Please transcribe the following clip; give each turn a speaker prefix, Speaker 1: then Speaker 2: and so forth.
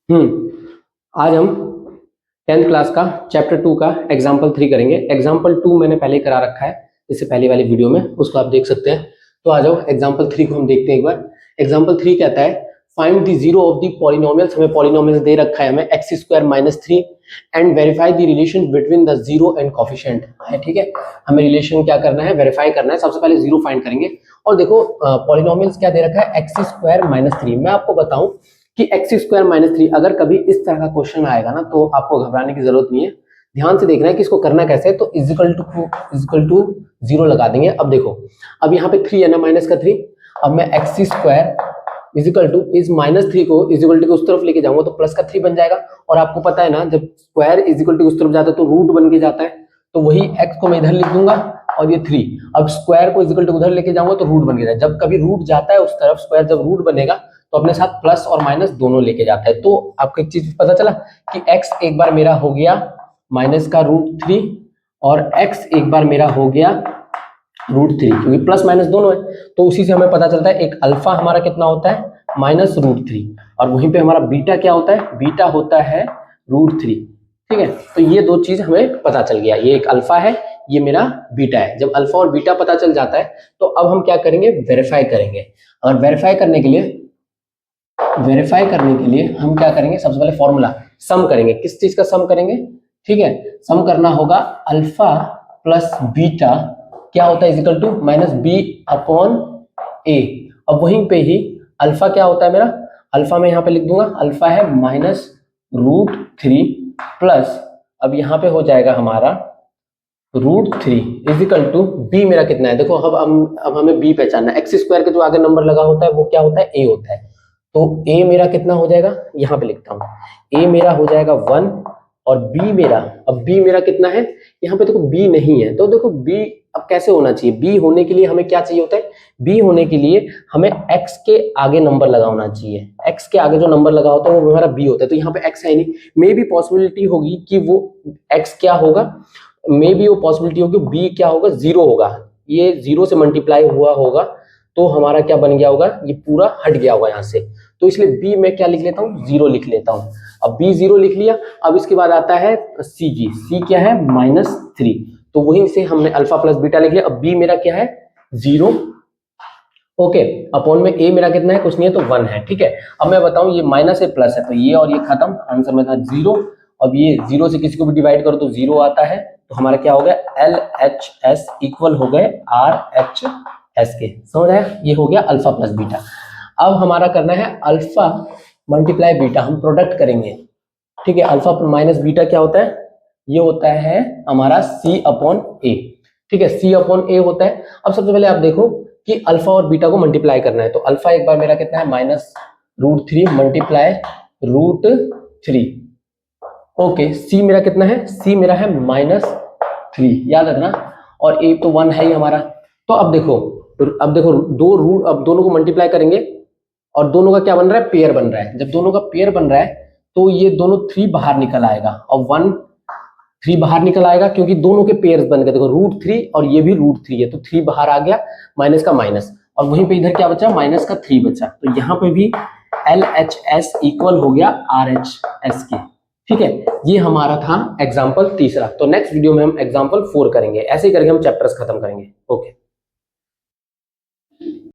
Speaker 1: आज हम 10th class का चैप्टर 2 का एग्जाम्पल 3 करेंगे। एग्जाम्पल 2 मैंने पहले करा रखा है, इससे पहले वाली वीडियो में, उसको आप देख सकते हैं। तो आ जाओ एग्जाम्पल 3 को हम देखते हैं एक बार। एग्जाम्पल 3 कहता है find the zero of the polynomials. हमें पॉलिनोमियल्स दे रखा है, हमें x square minus 3 and verify the relation between the zero and coefficient है। ठीक है, हमें रिलेशन क्या करना है, वेरीफाई करना है। सबसे पहले जीरो फाइंड करेंगे। और देखो पॉलिनोमियल्स क्या दे रखा है, x स्क्वायर माइनस 3। मैं आपको बताऊं कि एक्स स्क्वायर माइनस 3 अगर कभी इस तरह का क्वेश्चन आएगा ना, तो आपको घबराने की जरूरत नहीं है। ध्यान से देखना है कि इसको करना कैसे है। तो इजिकल टू जीरो लगा देंगे। अब देखो, अब यहाँ पे 3 है ना, माइनस का 3। अब मैं एक्स स्क्वायर इजिकल टू इस माइनस 3 को इजिकल टू उस तरफ लेके जाऊंगा तो प्लस का 3 बन जाएगा। और आपको पता है ना, जब स्क्वायर इजिकल टू उस तरफ जाता है तो रूट बन के जाता है। तो वही एक्स को मैं इधर लिख दूंगा और ये 3। अब स्क्वायर को इजिकल टू उधर लेके जाऊंगा तो रूट बन के जाएगा। जब कभी रूट जाता है उस तरफ, स्क्वायर जब रूट बनेगा तो अपने साथ प्लस और माइनस दोनों लेके जाता है। तो आपको एक चीज पता चला कि x एक बार मेरा हो गया माइनस का √3 और x एक बार मेरा हो गया √3, क्योंकि प्लस माइनस दोनों है। तो उसी से हमें पता चलता है एक अल्फा हमारा कितना होता है, -√3। और वहीं पे हमारा बीटा क्या होता है, बीटा होता है √3। ठीक है, तो ये दो चीज हमें पता चल गया, ये एक अल्फा है, ये मेरा बीटा है। जब अल्फा और बीटा पता चल जाता है तो अब हम क्या करेंगे, वेरीफाई करेंगे। और वेरीफाई करने के लिए हम क्या करेंगे, सबसे पहले फॉर्मूला सम करेंगे। किस चीज का सम करेंगे, ठीक है, सम करना होगा अल्फा प्लस बीटा क्या होता है, is equal to minus b upon a. अब वहीं पे ही अल्फा क्या होता है मेरा, अल्फा में यहाँ पे लिख दूंगा, अल्फा है -√3 प्लस, अब यहाँ पे हो जाएगा हमारा √3 इजिकल टू बी मेरा कितना है। देखो अब हमें बी पहचानना है। एक्स स्क्वायर के जो आगे नंबर लगा होता है वो क्या होता है, ए होता है। तो ए मेरा कितना हो जाएगा, यहाँ पे लिखता हूँ, ए मेरा हो जाएगा 1 और बी मेरा, अब बी मेरा कितना है, यहाँ पे देखो बी नहीं है। तो देखो बी अब कैसे होना चाहिए, बी होने के लिए हमें क्या चाहिए होता है, बी होने के लिए हमें एक्स के आगे नंबर लगा होना चाहिए। एक्स के आगे जो नंबर लगा होता है वो हमारा बी होता है। तो यहाँ पे एक्स है नहीं, मे भी पॉसिबिलिटी होगी कि वो एक्स क्या होगा, मे भी वो पॉसिबिलिटी होगी बी क्या होगा, जीरो होगा। ये जीरो से मल्टीप्लाई हुआ होगा तो हमारा क्या बन गया होगा, ये पूरा हट गया होगा यहाँ से। तो इसलिए बी में क्या लिख लेता हूँ, जीरो लिख लेता हूँ। अब बी जीरो लिख लिया। अब इसके बाद आता है सी जी, सी क्या है -3। तो वहीं से हमने अल्फा प्लस बीटा लिख लिया। अब बी मेरा क्या है, 0। ओके, अपॉन में ए मेरा कितना है, कुछ नहीं है तो 1 है। ठीक है, अब मैं बताऊं ये माइनस है प्लस है, तो ये और ये खत्म, आंसर में था 0। अब ये 0 से किसी को भी डिवाइड करो तो 0 आता है। तो हमारा क्या हो गया, LHS इक्वल हो गए RHS के। समझ आया, ये हो गया अल्फा प्लस बीटा। अब हमारा करना है अल्फा मल्टीप्लाई बीटा, हम प्रोडक्ट करेंगे। ठीक है, अल्फा माइनस बीटा क्या होता है, ये होता है हमारा C अपॉन ए। ठीक है, C अपॉन ए होता है। अब सबसे पहले आप देखो कि अल्फा और बीटा को मल्टीप्लाई करना है। तो अल्फा एक बार मेरा कितना है, -√3 मल्टीप्लाई √3। ओके, सी मेरा कितना है, सी मेरा है -3, याद रखना। और ए तो 1 है ही हमारा। तो अब देखो दो रूट, अब दोनों को मल्टीप्लाई करेंगे और दोनों का क्या बन रहा है, पेयर बन रहा है। जब दोनों का पेयर बन रहा है तो ये दोनों 3 बाहर निकल आएगा और 1 3 बाहर निकल आएगा, क्योंकि दोनों के पेयर्स बन गए। देखो √3 और ये भी √3 है, तो 3 बाहर आ गया, माइनस का माइनस, और वहीं पे इधर क्या बचा, माइनस का 3 बचा। तो यहाँ पे भी LHS इक्वल हो गया RHS के। ठीक है, ये हमारा था एग्जाम्पल तीसरा। तो नेक्स्ट वीडियो में हम एग्जाम्पल 4 करेंगे। ऐसे ही करके हम चैप्टर्स खत्म करेंगे। ओके।